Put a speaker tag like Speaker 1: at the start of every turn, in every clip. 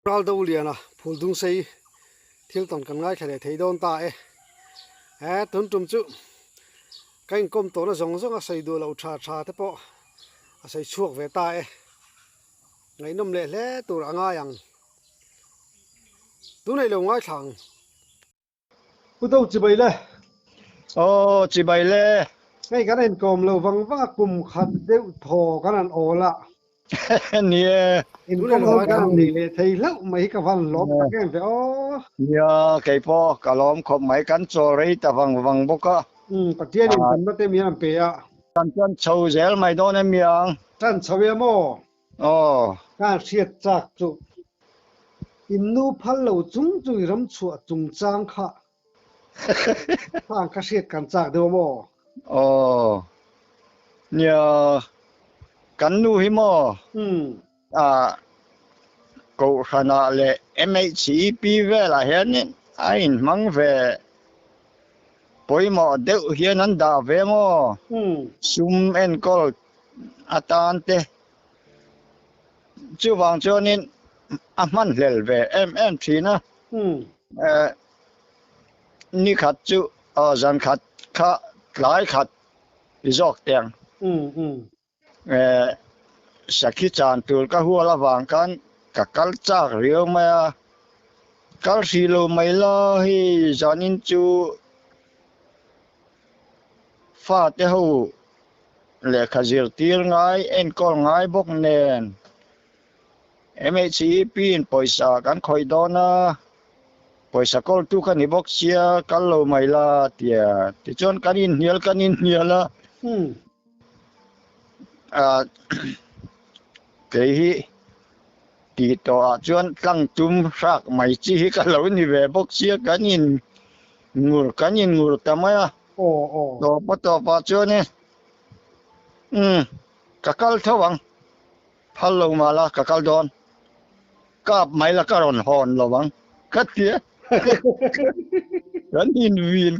Speaker 1: pral do liana phul dung sei thil ton kan ngai khale thei don ta tun tum chu kain kom to na zong zong a sei do lo tha tha te po a sei chuak ve ta ngai nom le hle tur anga yang tu nei lo ngai thang pu to chi bai le
Speaker 2: chỉ bay lệ
Speaker 1: ngai kan en kom lo wang wang kum khat deu tho kan an ola
Speaker 2: nia
Speaker 1: in kom lo kan ni le thei lo mai ka van lom ta ken ve o
Speaker 2: nia cái po cả lom khom mấy cán trò rây ta văng văng bốc á
Speaker 1: patien in kan te mi am pe a
Speaker 2: cán cán sâu dẻo mày đó em miếng
Speaker 1: tan chawe mo
Speaker 2: oh
Speaker 1: kan siat chak chu in nu phal lo chung chui ram chu chung chang kha ka siat kan chak do mo
Speaker 2: oh nia cán nu hi mo cậu khana lệ em ấy chỉ pi về là hiện nên anh mang về bôi mỏ đeo hiện anh đã về mo sum en call atante chú vàng cho nên man lel về em chỉ na ni khát chú dân khát khá lại khát dọc tiền sakit cantul ka hua la vàng kan ka kalchak riu ma kal silo mai la hi zanin chu fa te ho le khazir tir ngai en kol ngai bok nen mhc pin poisa kan khoi dona poisa kol tu kan ni bok sia kal lo mai la tia ti chon kan in hial la cái hi thì to chuan tlang tum sak mai chi ka lo ni ve bok sia kanin ngur tamaya to pa chuan ni ka kal thawang phalo mala ka kal don kap mai la ka ron hon lawang ka tia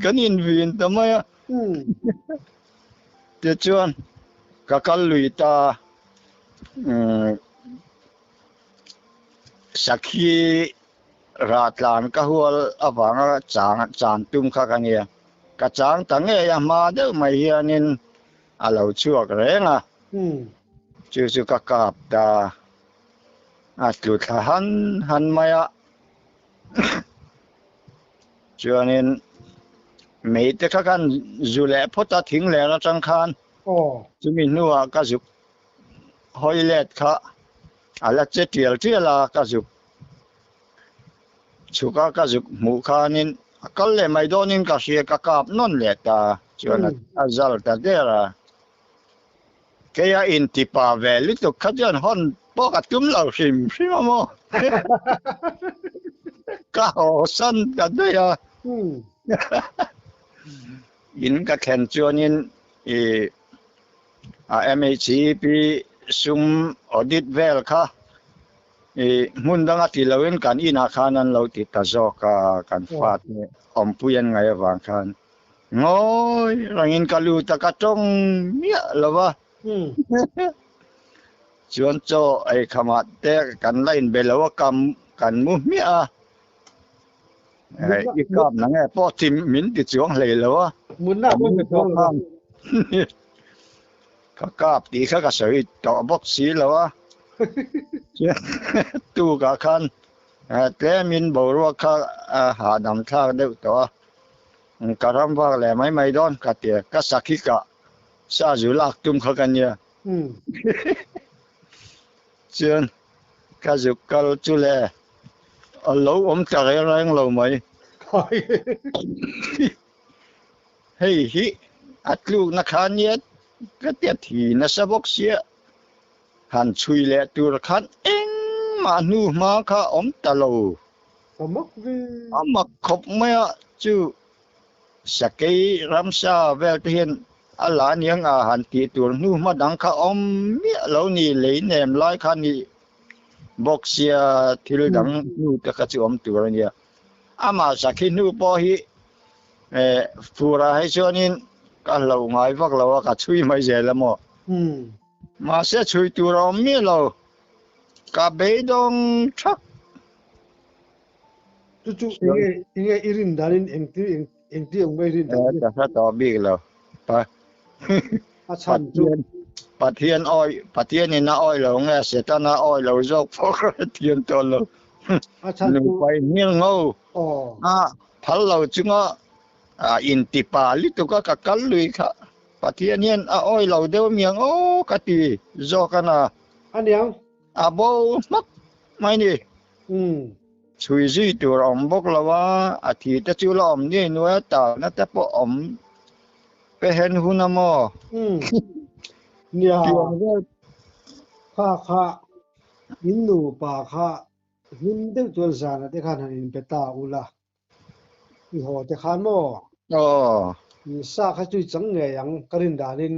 Speaker 2: kanin win tamaya te chuan ka kal lui ta sakhi ratlan ka hual awanga chan tum kha kania ka chang tange ya ma de mai hianin alo chuak renga chu ka kap da atlu han maya chuanin mei te kha kan zule phota thing le na chang khan chumin nuwa ka zu hoilet kha ala che tial la ka zu chuka ka zu mu khanin kal le mai donin ka sia ka kap non le ta chuan azal ta dera ke ya in tipa ve li to khadian hon po ka tum lo sim mo ka ho san ta de ya in ka khen chuanin MHCP sum audit vel kha mun danga ti loin kan ina khanan lo ti ta zo ka kan fat ni ompuyan ngai wang khan ngoi rangin kalu ta ka tong mia lawa chuan cho ai khama te kan lain belawa kam kan mu mia ai kam na nge po tim min ti chuang le lawa
Speaker 1: mun na mun to
Speaker 2: ka kap ti kha ka soi to bok si lawa tu ka khan tle min bo ro kha ha dam tha de to ka ram wa le mai don ka ti ka sakhi ka sa zu lak tum kha kan ya chen ka zu kal chu le lo om ta re rang lo mai hei hi atlu na khan yet cái tiệt thì nó sẽ bốc xía hàn chui lẹ từ khăn eng mà nu mà khá ống ta lầu mà khóc mẹ chứ sẽ cái ram sa về tiền lá niang hàn tí từ nu mà đắng khá ống mẹ lâu ni lấy nèm lại khăn ni bốc xía thì lấy đắng nu ta khá chịu ống từ rồi nhỉ mà sẽ cái nu bỏ hi phù ra hay cho nên ka lo ngai vak lo ka chui mai je la mo ma se chui tu ro mi lo ka be dong thak
Speaker 1: chu inge irin danin engti ong mai rin danin
Speaker 2: ta to bi lo pa
Speaker 1: อาชั
Speaker 2: ปั
Speaker 1: น
Speaker 2: ด
Speaker 1: จุ
Speaker 2: เทียนปัดเทียนอ้อยปัดเทียนนี่น้าอ้อยเราไงเสร็จแล้วน้าอ้อยเราจอกพอเทียนตัวเรา
Speaker 1: อาชัน
Speaker 2: หนึ่ง
Speaker 1: จุ
Speaker 2: ไปเมียงเอา
Speaker 1: อ๋อ
Speaker 2: พัลเราจึงอินติปาลิตุก็กักลุยค่ะปัดเทียนเนี่ยอ้อยเราเดียวเมียงโอ้กะตีจอกันนะ
Speaker 1: อันเดียว
Speaker 2: โบมักไม่นี่
Speaker 1: อืม
Speaker 2: ช่วยซีตัวอมบอกเราว่าอาทิตย์จะจุลอมนี่นัวตานะแต่พออมไปเห็นหุ่นมอ
Speaker 1: อืมเนี่ย
Speaker 2: เกี่ยวกับ
Speaker 1: ข้าหินหนูป่าข้าหินเด็กตัวสานที่ข้าหันอินเปตาอุละอีหัวที่ข้านมอ
Speaker 2: อ๋อ
Speaker 1: อีซาข้าจุยจังเงยังกรินดานิน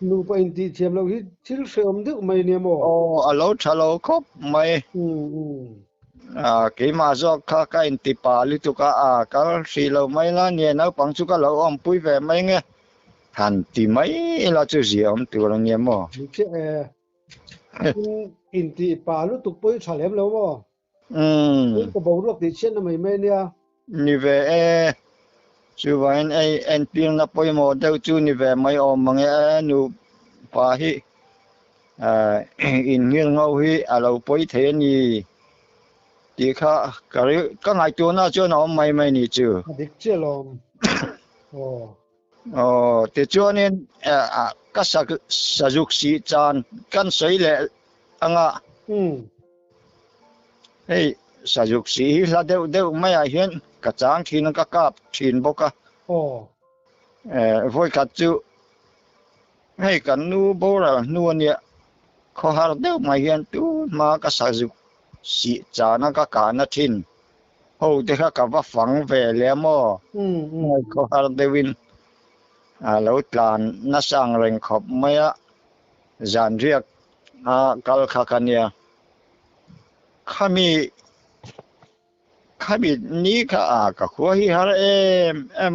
Speaker 1: นูไปอินทีเทียมเราฮิทิลเสริมดึกไม่เนี่ยมอ
Speaker 2: โอ้เราชะเราครบไม่
Speaker 1: อืม
Speaker 2: กี่มาจอกข้าก็อินติปาลิตุกะก็สีเราไม่ละเนี่ยนะปังสุกะเราอมปุยแฝไม่ไงหันตีไม่เราจะเสียอมตัวเราเนี่ยมั้ง
Speaker 1: มีเช่อินทีป่าลุตุกปุยฉลามแล้วมอ นี่ก็บอกรวบติเช่นนั้นไม่เนี่ย
Speaker 2: นี่เวชูวันเอ็นพิงนับไปหมดเดี๋ยวจูนี่เวไม่อมมังนูปาฮิอินเงี้ยงเอาฮิเราไปเทนี่ที่ข้าก็ไงตัวน่าจะน้องไม่นี่จู
Speaker 1: ดิกเจลอมโอ้
Speaker 2: อ๋อแต่จวนนี้ก็สักสีจานกันสวยเลยอ่ะ
Speaker 1: อืม
Speaker 2: เฮ้ยสักสีแล้วเดี๋ยวไม่เห็นกระจางทีนึงก็กลับทีนบก
Speaker 1: โอ้
Speaker 2: พวกกัดจูให้กันนูโบราณนูเนี่ยเขาหาเดี๋ยวไม่เห็นตัวมาก็สักสีจานก็การนัทินโอ้เดี๋ยวก็ว่าฝังเวแล้วมั้งเขาหาเดี๋ยววินแล้วตานนัสังเริงขบไม่จานเรียกกัลขกันเนี่ยข้ามีนี่ข้าก็ขวหิหา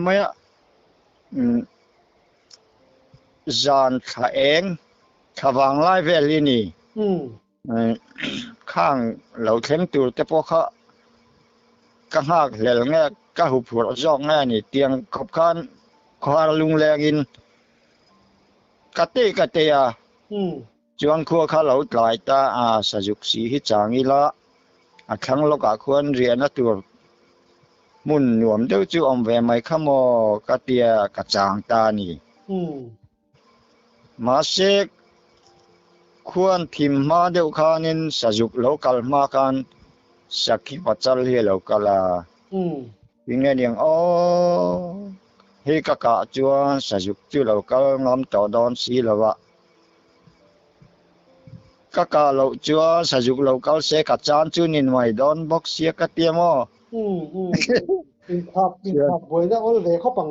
Speaker 2: ไม่จานข้าเองข้าวางไล่เวลีนี่ข้างเราเข้มตัวแต่พวกเขาก็หักเหลวเงี้ยก็หุบหัวจอกง่ายนี่เตียงขบขันขวาลุงแรงอินกะเตจวนครัวข้าเราตายตาสยุกสีหิจางิละครั้งเราก็ควรเรียนนะตัวมุนหนวมเดี๋ยวจูอมแวไม่ขโมกะเตียกะจางตานี่มาเสกควรทิมมาเดี๋ยวข้านินสยุกโลกัลมากันสักขีปัจจัลเฮโลกัลวิ่งเงียงเฮกะกะจวนสยุกจูโลกัลงอมต่อดอนสีละวะกะเราจัวสยุกเราเกาเสกจานจูนินไว้ดอนบอกเสียกะเตียม
Speaker 1: อินทับไว้แล้วเอาเลยเข้าปัง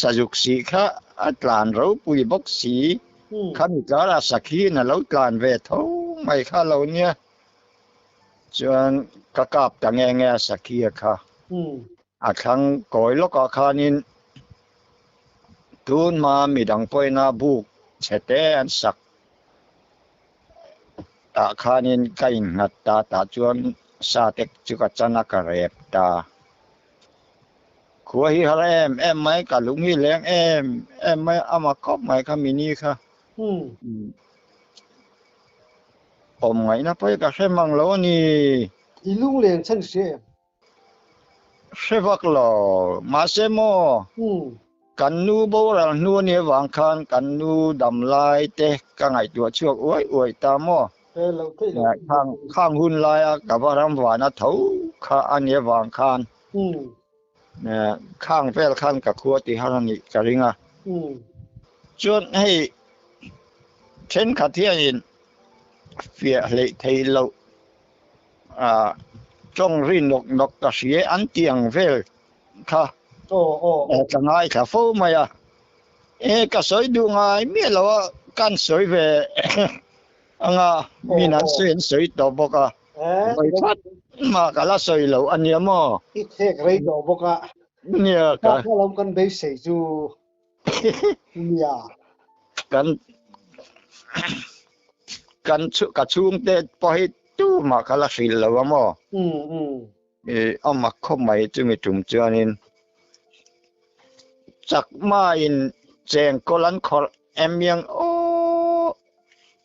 Speaker 2: สยุกสีค่ะตลานเราปุยบอกสีข้ามีกระสักขีน่ะเราตลานเวทไม่ข้าเราเนี่ยจวนกะกับตังเงสักขีค่ะครั้งก่อยลกข้านินทุนมามีดังปอยนาบุกเฉเตนสักตาข้านินไก่หัดตาจวนสาเต็กจุกจันนักเรียบตาขัวฮิฮาร์ไม่กับลุงฮิแรงไม่เอามาคบไม่ขามินี่ค่ะผมไงนะพ่อก็ใช้มังโลนี่
Speaker 1: อีลุงเลียนฉันเสีย
Speaker 2: ใช่ฟักหล่อมาเสโมกันนูโบราณนูเนี่ยวางคันกันนูดำลายเตะกังไอตัวช่วงอวยตามอข้างหุ่นลายกับว่ารำหวานเถาข้าอันนี้วางคันข้างเฟลคันกับครัวตีฮารันิกริงจนให้เช่นขัดเทียนเฟียเลยไทยเราจ้องรินนกกระเสียอันเตียงเฟลค่ะจะง่ายค่ะฟูไหมก็สวยดูง่ายเมื่อเรากันสวยเวมีนั้นสวยตัวบกไม่ชัดมากละสวยเราอันนี้มั้ง
Speaker 1: อีเทกไรดอกบก
Speaker 2: เนี่ย
Speaker 1: ก็เรากันไปเสียจูเนี่ย
Speaker 2: กัน กันชุกระชุงเตปอยตู้มาคลาสิลแล้วว่าหมอ
Speaker 1: อืม
Speaker 2: เอามาเข้าใหม่จึงมีจุ่มเจอนินจักมาอินแจงกลันคอเอ็มยังโอ้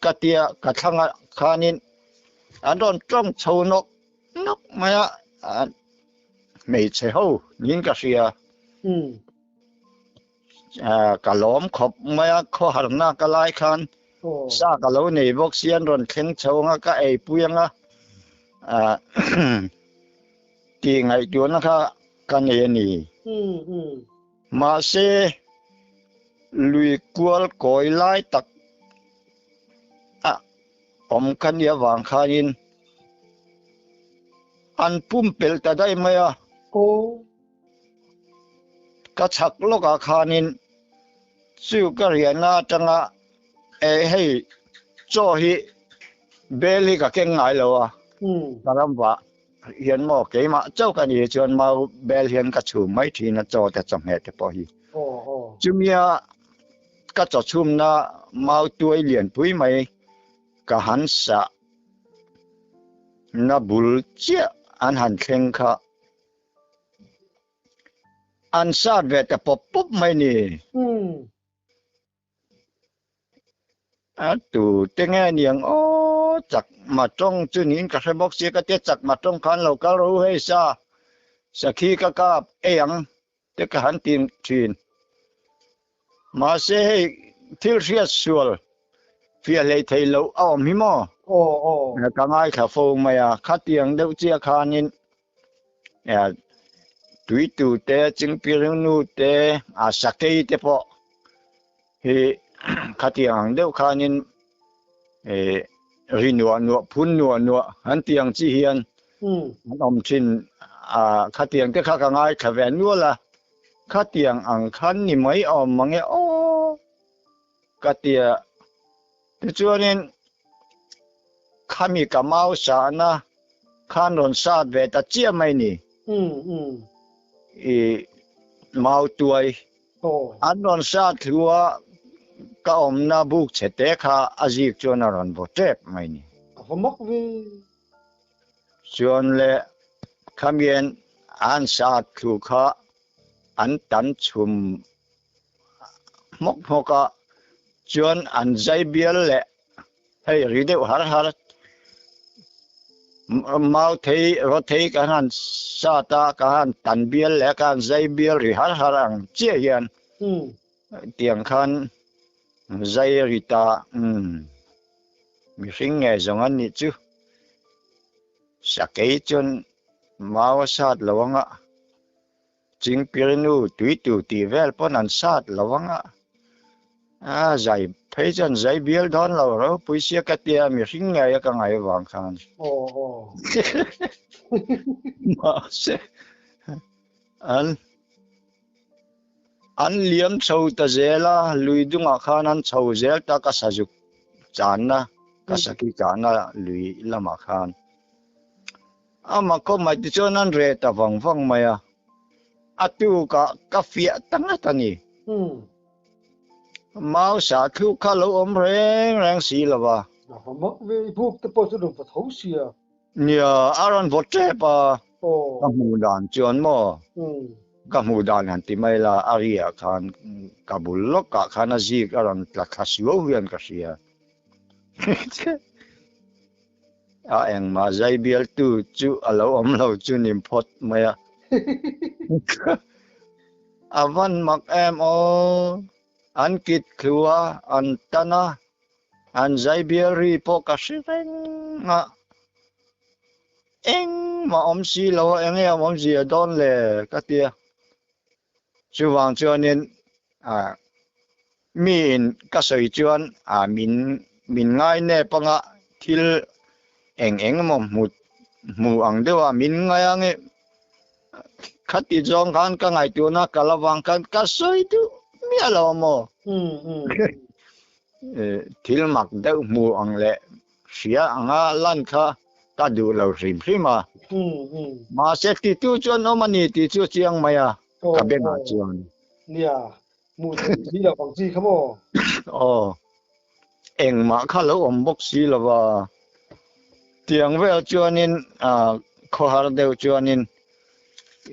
Speaker 2: กะเตียกะทังคานินอันโดนจ้องโชนกมาไม่ใช่หูยิงกะเสีย
Speaker 1: อืม
Speaker 2: กะล้อมขบมาข้อหันหน้ากะลายคันซากะโลนี่บอกเสียนรอนเข็งโชงก็ไอปุยงตีไงตัวนะคะกันเอนี่มาเซลุยกวลกอยไล่ตักอมกันยาวางคานินอันปุ่มเปิลแต่ได้ไหม
Speaker 1: โอ้
Speaker 2: กระชักโลกอาคานินสู้ก็เรียนนะจังให้จ่อฮิเบลีก็เก่งไงแล้วกระลำว่าเห็นหมอเก๋มาเจ้ากันยี่จวนมาเบลเห็นกระชูไม่ทีนะจ่อแต่จำเหตุพอฮีจุมีก็จะชุมนะมาตัวเลียนปุ้ยไม่ก็หันสะนะบุลเจ้าอันหันเข่งค่ะอันซาดเวทปุ๊บไม่นี่ตูเต็งเนียงโอ้จักมาจ้องจุนินกระบอกเสียก็เตจักมาจ้องคันเราก็รู้ให้ซาสักขีก็กาบเอียงเตกหันตีนทีนมาเสียที่เรียสวลเฟียเลยไทยเราเอามิโมก็ง่ายข้าฟงมาขัดเตียงเดือดเจียคานินตุยตูเตจิงพิรุณูเตสักเกยเตปะเฮขัดเตียงเดือดคานินรินัวพุนนัวหันเตียงจีเฮียนมันอมชินขัดเตียงเตข้าง่ายข้าแวนนัวละขัดเตียงอังคันนี่ไม่อมมังโอ้ขัดเตียที่จวนนี้ข้ามีกำเมาสานะข้านนซาดเวตเจียไม่นี่เมาตัวอันนนซาดคือว่าก็อมนาบุกเฉตข้าอาจิกจวนรันบเจ็บไม่นี่จวนเล่ข้ามีอันซาดคือข้าอันตันชุมมกกะจวนอันใจเบียลเล่ให้รีเดวหามาเทรถเทกันซาตากันตันเบียลและกันใจเบียลริหารังเจียนเตียงคันใจริตามีสิ่งไงจงอันนี้จูสักไอจนมาวซาดระวังจิงพิรนูตุยตูตีเวลปนันซาดระวังใจเพยจันใจเบียลดอนเราปุยเสียกเตียมีสิ่งไงก็ไงวางคันมาเสอันเลี้ยมโชว์ตาเจล่าลุยดุงอาคานันโชว์เจลตากษัตริย์จานนะกษัตริย์จานนะลุยละมาคานมาก็มาที่จวนนั้นเรตาฟังมาตูกาเฟียตั้งแต่นี้มาสาธุข้าเราอมแรงสีละวะ
Speaker 1: พวกตะปอสุดปะทศเสีย
Speaker 2: เนี่ยอารันบดเจ็บกับหมู่ด่านจวนมั้กับหมู่ด่านหันติไม่ละอาริยาคันกับบุลล็อกคันอาจิกอารันตะคัสโลเวียนกัสเสียเอ็งมาใจเบียลตูจูเราอมเราจูนิมพอดมาวันมักโออันคิดคือว่าอันตนะอันใจเบียรีพอกสิเรงเอ็งมาอมสีเราเอ็งอมสีดอนเลยก็เตียช่วงจวนนี้มีนก็สวยจวนมินง่ายเนี่ยปังทิลเอ็งมันหมู่อังเดียวมินง่ายงี้ขัดที่จงกันก็ไงตัวนักกะละวังกันก็สวยดูมีอะไรมั้ทิลมักเดียวหมู่อังเล่เสียอังลันค่ะก็ดูเราสิมสิมาเสกที่ตัวจวนมันนี่ที่ตัวเชียงใหม่ก็เป็นอาจวน
Speaker 1: เนี่ยหมู่ที่เราฟังจีครับโอ้
Speaker 2: eng ma kha lo om bok si lo wa tiang vel chuanin kho har deu chuanin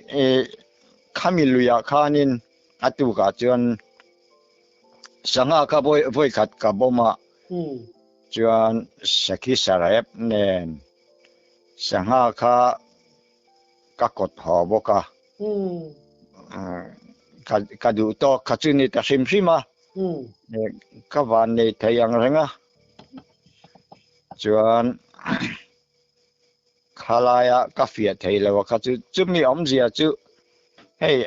Speaker 2: e khamiluya khanin atu ka chuan sanga ka voi khat ka boma chuan sakhi sarep nen sanga kha ka kot ho boka ka du to ka chu ni ta sim sima ka van nei thayang renga chuan khalaya ka fia thailo ka chu chumi om zia chu hey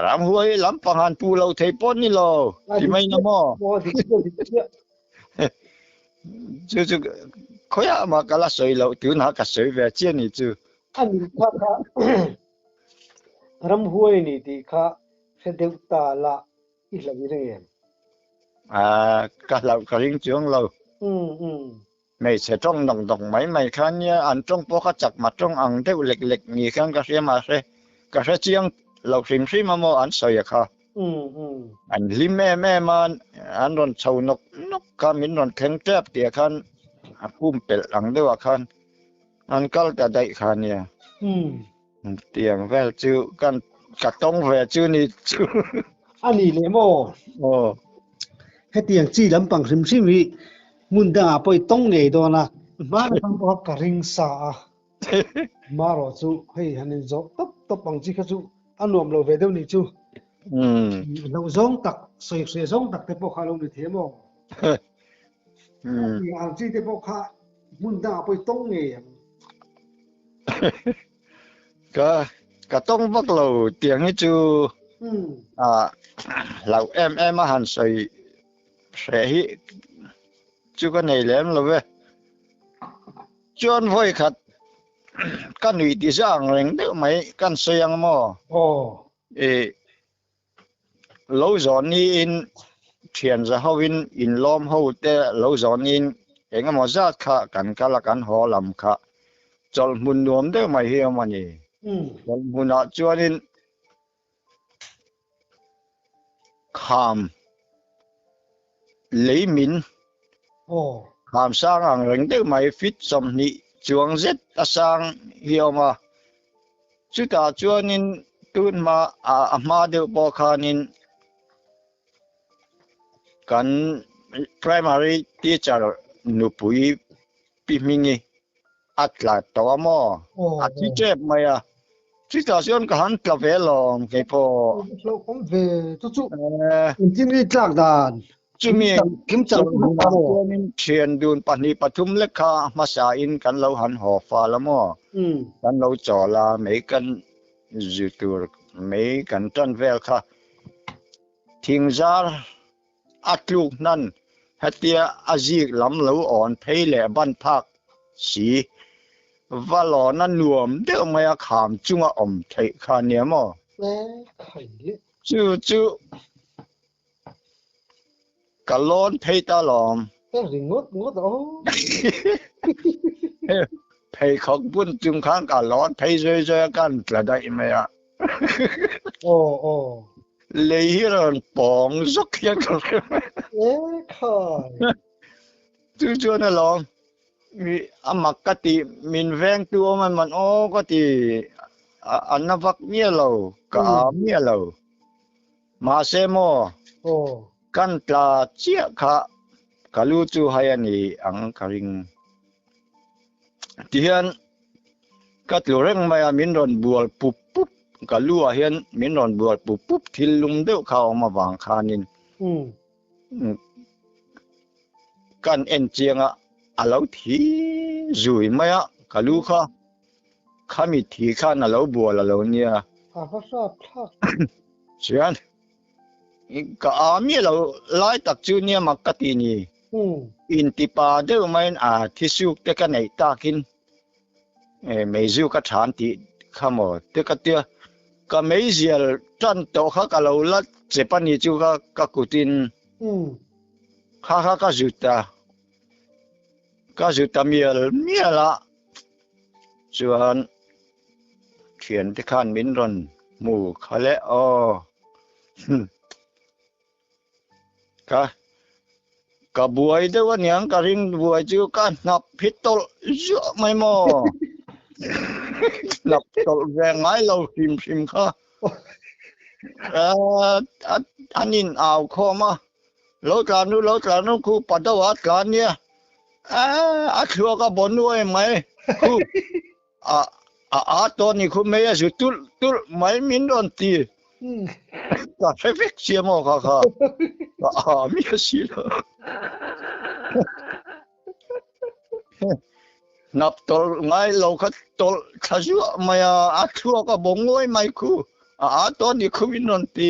Speaker 2: ram huai lam pangan pu lo thei pon ni lo ti mai na mo chu chu khoya ma kala soi lo tu na ka soi ve chen ni chu
Speaker 1: anh ram huai ni ti kha se deu ta la i la vi re
Speaker 2: ka lau ka ring chuang lo mày sẽ trong đồng đồng mấy khán nhá ăn trong bó cá chặt mặt trong ăn theo lịch lịch nghỉ khăn cái xe chiang lẩu xìm xí mà mua ăn sợi khá ăn lim mẹ mà ăn đòn sầu nóc nóc cá mình đòn khen trép tiệt khăn phum bể ăn đâu khăn ăn cá đã đầy khăn nhá tiền về chứ căn cả tông về chứ ni chứ
Speaker 1: anh đi lấy mò cái tiền chỉ làm bằng sim sim vì muốn đã bơi tông nghề đó na mà nó không có cả ring sa mà rồi chú hay hắn gió tấp bằng chỉ cái chú anh nuông lâu về đâu nè chú lâu giống tắc sợi giống tắc cái bộ khai lâu như thế mà anh chỉ cái bộ khai muốn đã bơi tông nghề
Speaker 2: cả tông bắt đầu tiền ấy chú lâu em mà hắn sợi sẽ hi chú cái này lém rồi về chuyên voi khát căn ủy tí sang rèn đỡ mấy căn xoang mò lâu giòn in thiền ra hậu in lom hậu te lâu giòn in em mà ra khá căn cả là căn họ làm khá cho muốn nuông đỡ mấy hiểm mà nhỉ muốn họ chuyên in kham lấy min kham sang ang rèn đỡ mấy fit som nị chuang zet asang hiểm mà chú ta chuyên in tuân mà đều bỏ khanin kan primary teacher nupui pimingi atla to mo teacher maya chú ta chuyên cả hắn cà phê lòng cái po
Speaker 1: không về chú in đi chắc đàn
Speaker 2: chú mi
Speaker 1: kiếm chẳng
Speaker 2: chuyên truyền đun pani pathum lekha masa in kan lâu hắn họ pha lắm mo kan lâu cho là mấy kan YouTube mấy kan trăn vel kha thing ra atluk nan hatia azik lam lo on phele ban phak si valo nan nuam de maya kham chunga om thei kha ne mo chu kalon phei ta lom
Speaker 1: ngốt đó
Speaker 2: phei không bun chung khang kalon phei rơi kan là dai maya lấy hiền bỏng rốc hiền chú chú này lòng mi mặc cái gì mình ven tua mình cái gì anh nó vắt mía lâu cả mía lâu mà xem mò căn là chia cả lu chú hay anh ăn cả ring thì cái lúa rừng mà mình đòn buồn pup cả lúa hiền mình đòn buồn pup thì lùng đều khao mà vàng khanin căn en chiang lâu thì rồi mà cả lúa kha mi thì kha na lâu buồn là lâu nia chuyện cả mi lâu lại tập trung nia mặc cái gì nè in tipa đều mà thì suy cái này ta kinh mấy diêu cái chán thì khăm mà cái tia cái mấy diêu chân tổ khác cái lâu lát chế pan như chú cái cụ tin khác cái juta miel là chuan chuyệnที่ขันมินรอนหมู่เขาเละก็ กะบวยเด้อวันยังกะริงบวยจูกันนับพิตลเยอะไม่มอนับตลแรงไงเราพิมค่ะเอ่ออันนี้เอาข้อมาแล้วการนู้นครูปัตตวัดการเนี่ยอาชัวก็บ่นด้วยไหมครูอ่าตัวนี้ครูไม่อยากจะตุลไม่มินดอนตีก็เฟกเสียมอค่ะมีสิละนับตลไงเราก็ตลข้าชัวไม่อาชัวก็บ่งด้วยไหมครูตัวนี้ครูมินดอนตี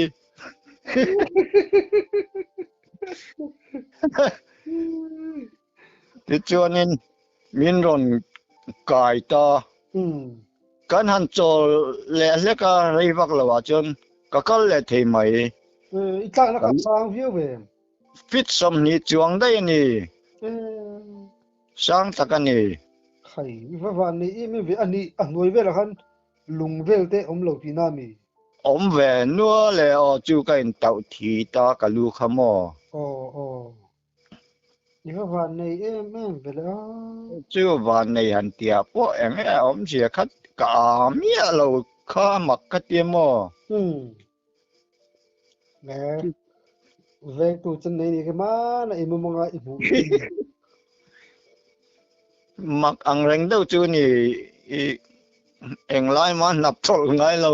Speaker 2: ที่จวนนี้มินรอนกายตากันหันโจเละก็เรียกว่าจนก็เละที่ไม่
Speaker 1: อีกครั้งนะครับสร้างวิวเว้
Speaker 2: ฟิตสมนิจวงได้นี่สร้างตะกันนี่
Speaker 1: ใครวิวันนี้ไม่เวอันนี้อันนวยเวละคันลุงเวลเตอมเหลาปีนามี
Speaker 2: เวนัวแล้วจูกันเต่าทีตากะลูขโม
Speaker 1: นี่วันนี้ไม่เวลา
Speaker 2: จูวันในหันเตียพวกเสียคัดกาเมียเราข้ามักกะเตียม
Speaker 1: แม่เวกตูจันนี่ก็มานะอิมุมงาอิมุ
Speaker 2: มักอังเร่งเด้อจูนี่เอ็งไล่มานับตลไงเรา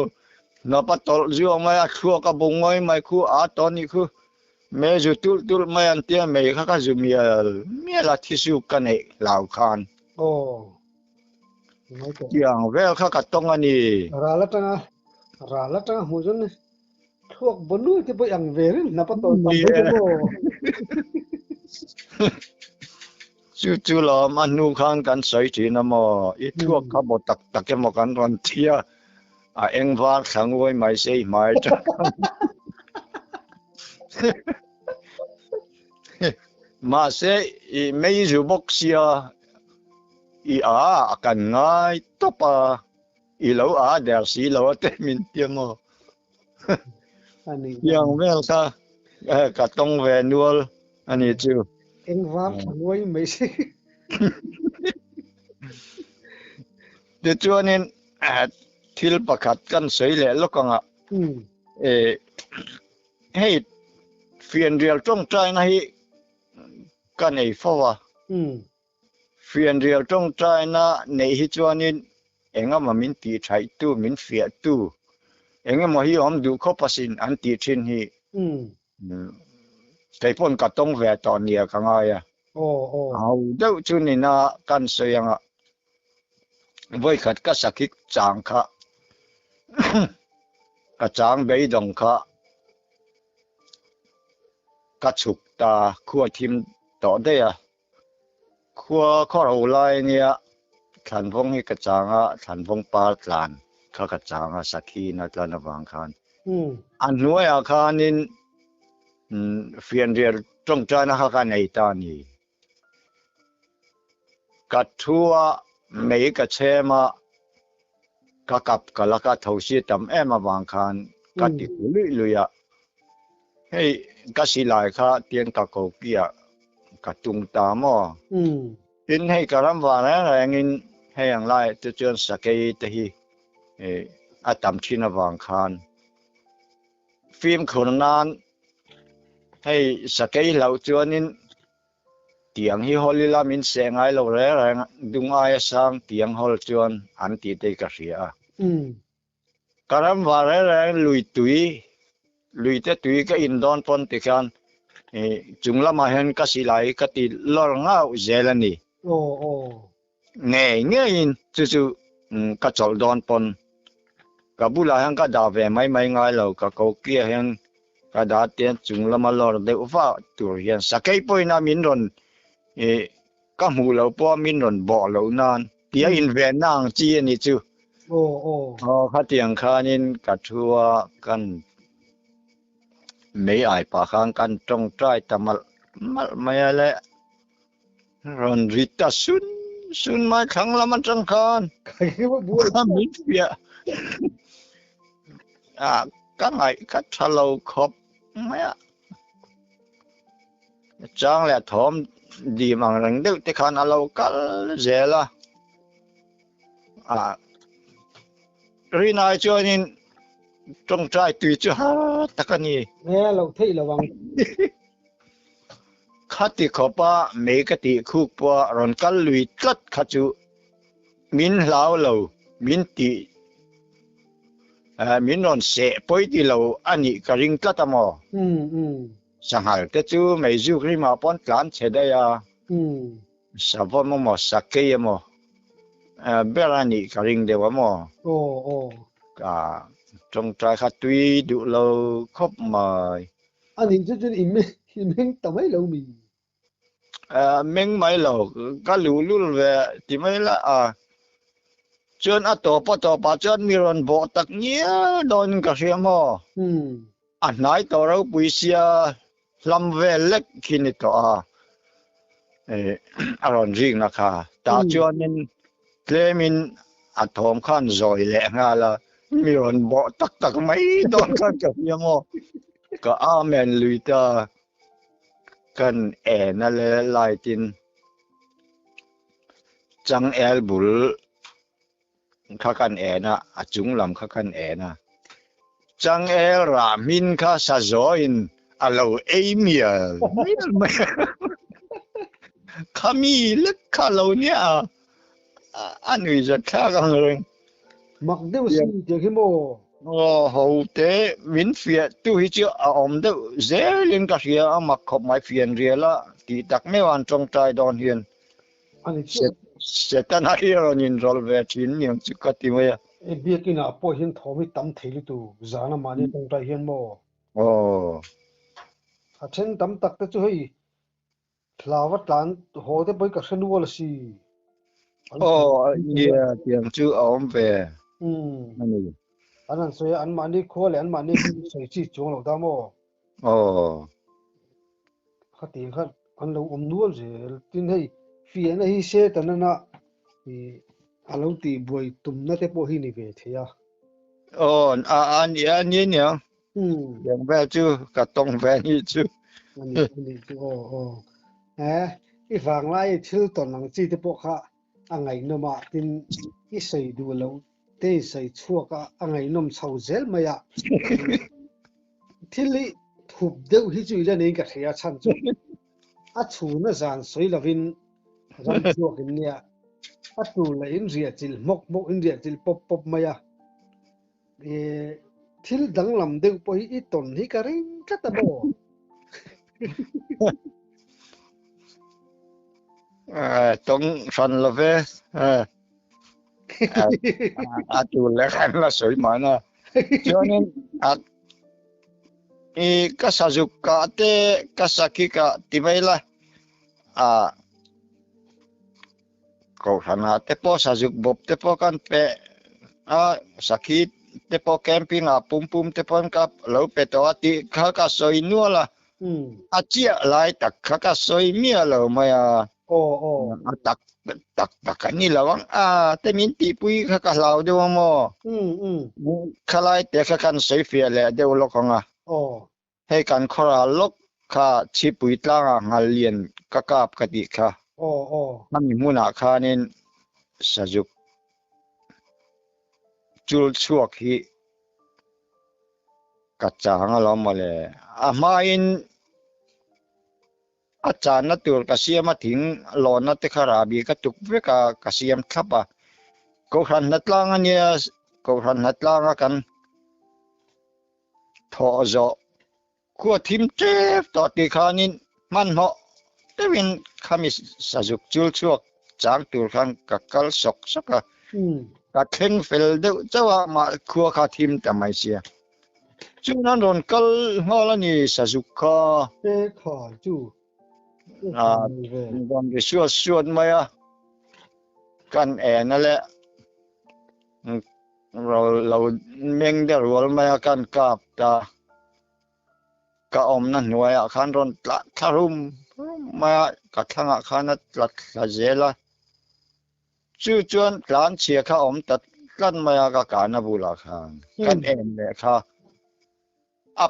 Speaker 2: นับตลจู่ไม่ชัวก็บงไว้ไม่คู่ตอนนี้คือแม่จู่ตุลไม่อันเตียไม่ข้าก็จู่มีละที่สุกันให้เหล่าคานอย่างเวลข้าก็ต้องอันนี้
Speaker 1: ราละจังหูจนทุกบนนู้นที่ไปอังเวรนับตลตั้งไปก็
Speaker 2: จู่ๆละมันนูข้างกันใส่ทีนะมออีทุกข้าบอกตักแกมากันวันเทียเอ็งว่าขังไว้ไม่ใช่ไหมจ้ะมาเสียไม่อยู่บอกเสียกันง่ายต่อไปเราเดี๋ยวสิเราเต็มินเตียมอย่างเวลค่ะก็ต้องเวนัวอันนี้จู่
Speaker 1: เอ็งว่าขังไว้ไม่ใช่
Speaker 2: เดี๋ยวจู่นี้ทิลประคัดกันสวยเลยแล้วก็ให้เฟียนเรียลจงใจนะให้กันไอ้ฟ้าเฟียนเรียลจงใจนะในฮิจวานินเอ็งมามินตีใช้ตู้มินเฟียตู้เอ็งมาฮิอมดูข้อปัสินอันตีชินฮีแต่พ่นก็ต้องแวะตอนเนี้ยข้างไงเอาเดี๋ยวจุนี่นะกันสวยงไว้ขัดก็สักคิกจางค่ะกระจางใบดงค่ะกระฉุกตาขั้วทิมต่อได้ขั้วข้อเราไล่เนี่ยขันพงให้กระจางขันพงปลาหลานเขากระจางสักขีนักลานวางคันอันนู้นอาคารนี้เฟียนเรียนตรงใจนะกันในตานี้กัดทัวไม่กระเชมากับกะละกะทวีตำมาบางคันกัดติลุยให้กสิลายค่ะเตียนกะโกเกียกะตุงตามอกินให้กะรำวานะแรงinให้อย่างไรจะเจอสเกยตะฮีอาตำชินบางคันฟิล์มคนนั้นให้สเกยเหล่าจวนนี้เตียงที่ฮอลลีลามินเสียงไอเราแรงดุงไอสังเตียงฮอลจวนอันตีเตกเสียการำว่าแรงลุยเตตุยก็อินดอนปนติกันจุงละมาเห็นกสิไลก็ติลอร์งาเจลนี่เงี้ยอินจู่ๆก็จอลดอนปนกับบุลาเห็นก็ดาเวไม่ง่ายเราก็เขาเกี่ยเห็นก็ดาเตียนจุงละมาลอร์เดอุฟ้าตัวเห็นสักไอ้ปอยนามินรอนก็หูเราป้อมินรอนบ่อเรานานเตียอินเวนนางจีนี่จู่ข้าเตียงข้านินกัดทัวกันไม่อายปากกันตรงใจแต่ไม่อะไรรอนริตาซุนมาขังละมันจังคัน
Speaker 1: ใครว่าบัว
Speaker 2: ข้ามิเฟียก็ไงก็ทะเลาะคบไม่ trang lẹ thom đi mang răng đức thì khăn alo cắt dễ là à ri này cho nên trong trai tùy chứ ha tất cả ni
Speaker 1: nghe lâu thấy là bằng
Speaker 2: khát thì khó pa mấy cái thì khu pa rồi cắt lùi cắt khát chú min lao lâu min tì min non sẽ bơi đi lâu anh ấy cái ring cắt mà chẳng hạn cái chú mấy chú khi mà bọn cán chế đây à sao mà sake mà bé anh ấy cái ring đều mà à trong trai khát tùy đủ lâu khóc mà
Speaker 1: anh ấy chút chút im tao mấy lâu mình
Speaker 2: mình mấy lâu cái lũ lũ về thì mấy là à chuyện à tổ pa chuyện mi ron bộ tắc nhía đòn cái gì mà anh nói tổ đâu bùi xia làm về lek khi này tổ à ron riêng là cả ta chuyện nên lệ mình à thom khan rồi lẹ nga là mi ron bộ tắc mấy đòn cái gì mà cái amen lui ta kan na le lai tin chang el bul kha kan na a chung lam kha kan na chang el ra min kha sa zoin alo emia kami le kha lo nia anui za kha gang reng
Speaker 1: mặc đều xí chứ khi mô
Speaker 2: hậu tế miễn phiền tu hi chưa om đâu dễ lên cả kia mà không mai phiền riêng là thì đặc mấy anh trong trai đòn hiền
Speaker 1: anh
Speaker 2: sẽ tan hay rồi nhìn rồi về chín nhiều chút cái gì vậy
Speaker 1: em biết cái nào bỏ hiền thọ mới tắm thấy tu giá nó mà đi trong trái hiền mô à trên tắm tắc tới chỗ ấy là vắt lan hồ tới bơi cả sân đua là gì
Speaker 2: yeah tiếng chữ om về
Speaker 1: anh nói anh mà đi khoa lại anh mà đi xây chỉ chung lâu đam mô khát tiền khát anh lâu nuông rồi tin hay phiền hay xe tận nó thì anh lâu thì buổi tụm nó tới bỏ hi này về thế à
Speaker 2: anh nhớ nhớ tiếng về chứ cả tông về như chứ
Speaker 1: anh chứ cái vàng lại thiếu tuần năng chỉ tới bỏ khá anh ấy nó mà tin cái xây đua lâu thế xây chua cả anh ấy nôm sầu dễ mà ya thì lý thụp đều hi chui ra này cái thế chăn chú chú nó giàn suy là vin ram chua cái nia chú là in riết chil mok in riết chil pop mà ya thì đắng làm đều bôi ít tuần hi cái ring cắt ta bỏ
Speaker 2: tông phần là về chú lại khăn là sôi mà nó cho nên cái sử dụng cái cái saki cái thì vậy là cậu khăn là thế po sử dụng bột thế po kan pe saki thế po camping pum thế po cái lâu pe to thì cái sôi nữa là chia lại tất cái sôi mía lâu mà tak cái này là thế mình tí bui cái lâu đâu mà cái lại thế cái kan sôi phê lệ đâu lo khôngให้การขอลกค่าชีปุยตลางงานเรียนกะกาบกะติค่ะมันมีมูนาคานี่สะจุกจุลชั่วขี้กัจจางเรามาเลยมาอินอาจารย์นัดตัวกเสียมาถึงหลอนนัดที่คาราบีกตุกเวกกเสียมทับกูหันนัดลางเนี่ยกูหันนัดลางกันทอจอกัวทิมเจ็บต่อตีขานินมันเหาะแต่วินขามิสะจุกจุลชั่วจางตัวขันกักลสกสักกัดเข่งเฟลเดเจ้าว่ามาคัวขาทิมแต่ไม่เสียจุนั้นโดนกัลงอลนี่สะจุกขา
Speaker 1: ขาจู
Speaker 2: โดนไปชัวมากันนั่นแหละเราเม่งเดือดร้อนมากันกับตากะอมนั่นหน่วยคันรอนตะคารุมมากะทังคันนัดลัดละเจละจู่จวนกลานเชียคาอมตัดกันมากะกานะบุลาคันกันเนี่ยค่ะ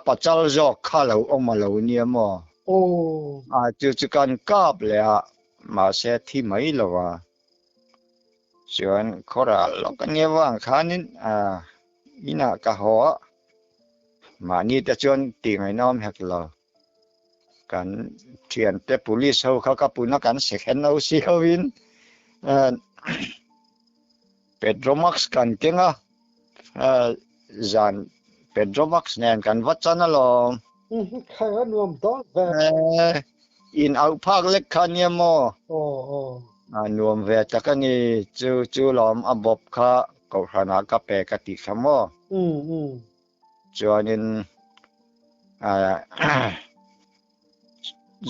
Speaker 2: ปัจจัลจอกคาเหลาออกมาเหลาเนี่ยมอ
Speaker 1: โอ้
Speaker 2: จุกันกาบเลยอะมาเสียที่ไม่หรอวะส่วนเขาละเราก็เนี่ยว่างคันนี้อีน่ากะหัวมานี่แต่ชวนตีไงน้อมหักเรากันเทียนแต่ police เขาก็ปุ่นกันเสกเห็นเอาสิเขาวินเอ่อ Pedromax kan kenga zan Pedromax nen kan wachana lo
Speaker 1: ใครว่านวมต้องแบบ
Speaker 2: in au phak lek khan ye mo
Speaker 1: โอ้โอ้
Speaker 2: nuam ve takani chu lom abop kha ko hana ka pe ka ti khamo
Speaker 1: อืมอืม
Speaker 2: chuanin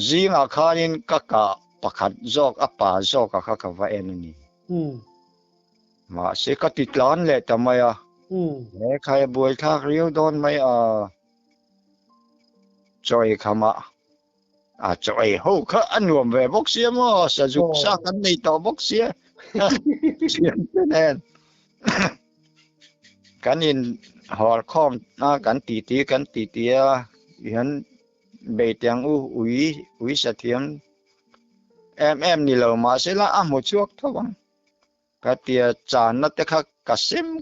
Speaker 2: zinga khanin ka pakhat zok apa zok ka kha wa enani
Speaker 1: อืม
Speaker 2: ma se ka ti tlan le tamaya
Speaker 1: อืม
Speaker 2: le khai buai thak riu don mai choi khama choi ho kha anuam ve bok sia mo sa juk sa kan nei to bok sia sian nen kan in hor khom kan ti kan ti hian be tiang ui sa thiam em ni lo ma se la mo chuak thawang ka tia chan na te kha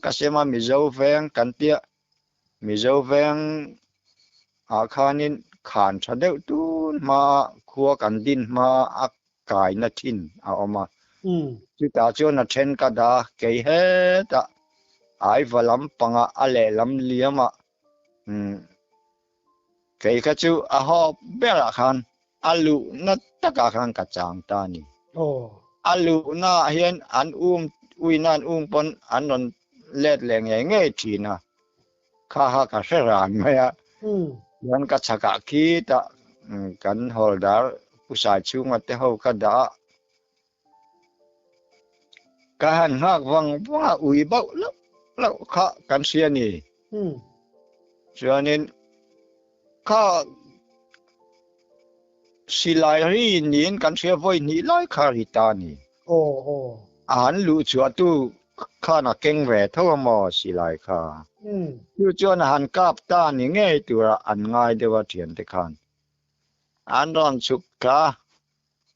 Speaker 2: kasema mi zo veng kan tia mi zo veng khanin khan thadeu tu ma khua kan din ma kai na thin oma
Speaker 1: อืม
Speaker 2: chu ta chu na then ka da ke he ta ai valam panga ale lam liama ke ka chu ho bela khan alu na taka khan ka chang ta ni
Speaker 1: โอ้
Speaker 2: alu na hian an uinan pon an non let leng ye nge thi na kha ha ka seran ma ya
Speaker 1: อืม
Speaker 2: yan ka chaka ki ta kan holdar pusai chunga te ho ka da ka han hak wang ui bau lo kha kan sia ni
Speaker 1: อืม
Speaker 2: chuanin kha silai ri nin kan sia voi ni lai kha ri ta ni
Speaker 1: โอ้โอ้
Speaker 2: an lu chua tu kha na keng ve tho mo silai kha
Speaker 1: อืม
Speaker 2: chu chuan han kap ta ni nge tu an ngai de wa thian te khan an ron chuk ka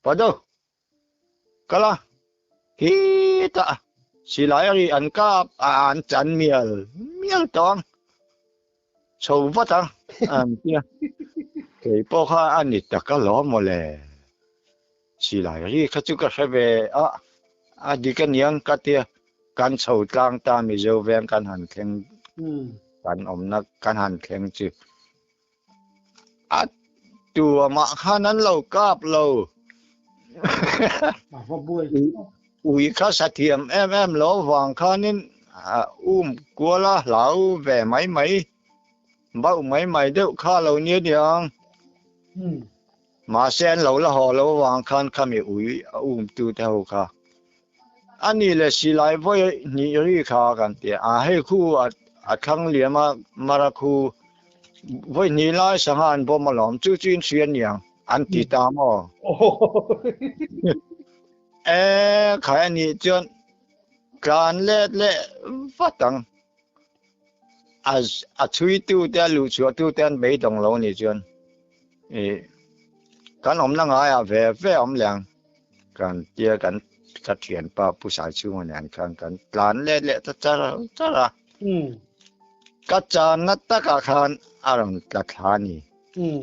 Speaker 2: pado kala hi ta silai ri an kap an chan miel tong chou va ta an tia ke po kha an ni ta ka lo mo le silai ri kha chu ka se ve di kan yang ka tia kan chou tlang ta mi zo ven kan han kheng
Speaker 1: อืม
Speaker 2: kan om na kan han kheng chuตัวมาข้านั้นเรากาบเรา
Speaker 1: พอบุย
Speaker 2: อุ้ยข้าสะเทียมเราวางข้านี้กลัวละเหลาแหวไหมเบ้าไหมเดี๋ยวข้าเราเนี่ยเดียง
Speaker 1: อืม
Speaker 2: มาเส้นเราละห่อเราวางข้าข้ามีตูเท่าข้าอันนี้เลยสิไลฟ์ไว้นี่รีข้ากันเตียให้คู่ครั้งเลียมาระคู่ไว้นี่ไล่สังหารบ่มาหลอมจู้จีนเสียนอย่างอันติดตามอ๋อ
Speaker 1: โอ้
Speaker 2: ขายนี่จนการเล่ฟัดตังช่วยตู้เตลูชัวตู้เตนไม่ต้องเรานี่จนการอมนั่งหายเฟ่อมแรงการเจียกันกระเทียนป้าผู้ชายช่วยงานกันการเล่จ้า
Speaker 1: อืม
Speaker 2: กัจจานัตตะกะคานอารมณ์ตะคานี่
Speaker 1: อืม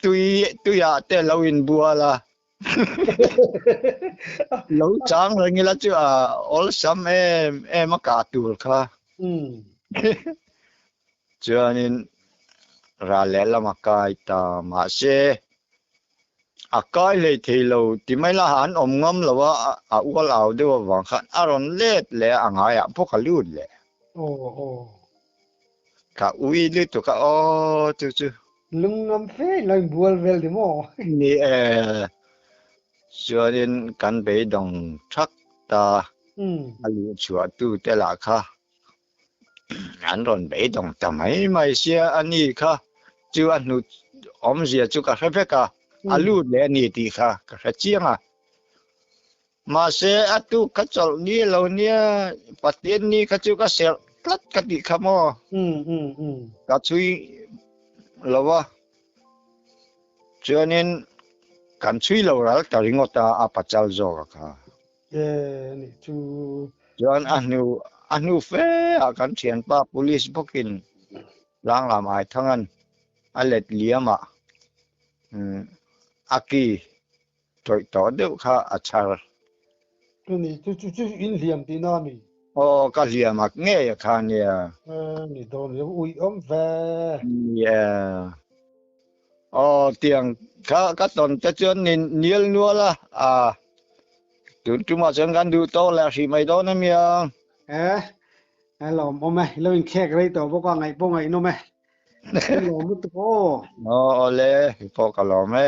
Speaker 2: ตุยแต่เราอินบัวละเราจังเลยงี้ละจ้าอลซัมมากาตูลค่ะ
Speaker 1: อืม
Speaker 2: จานินราเลละมากายตามาเชอากายเลยทีเราที่ไม่ละหันอมงมหรือว่าอ้วนเอาด้วยวังขันอารมณ์เล็ดเลยอ่างหายพวกเขาลุ้นเลย
Speaker 1: โอ้โอ้
Speaker 2: ค่ะอุ้ยลุ้นตัวก็จู่
Speaker 1: ลุงน้ำเฟ้ลอยบัวเวลดิโม
Speaker 2: นี่จานินกันไปดงชักตา
Speaker 1: อืม
Speaker 2: อายุชัวตู้แต่ละค่ะอันรอนไปดงทำไมไม่เสียอันนี้ค่ะจู่อันนู้อมเสียจู่กับเฟกะอาลูดเลยนี่ตีค่ะกับเจียงมาเสียอัตุกัจจลนี่เราเนี่ยปฏิญนี่กัจจุกัเสียกลัดกติขโม
Speaker 1: อืม อืม อืม
Speaker 2: กัจจุยเราว่า cho nên kan chui lo ral taringota apachal zo ka
Speaker 1: ni chu
Speaker 2: chuan anu fe a kan thian pa police bokin lang lam ai thangan alet liama aki toi to deuh kha achar
Speaker 1: ni chu in liam ti na mi
Speaker 2: o ka liamak nge ya kha nia
Speaker 1: ni don le ui om ve
Speaker 2: yeah o tiang ka ton ta chuan nin nial nuala a tu ma chen kan du to la si mai do na mia
Speaker 1: lom om mai lo in khek rei to bo ka ngai po ngai no mai lo mu to
Speaker 2: no ole po ka lo me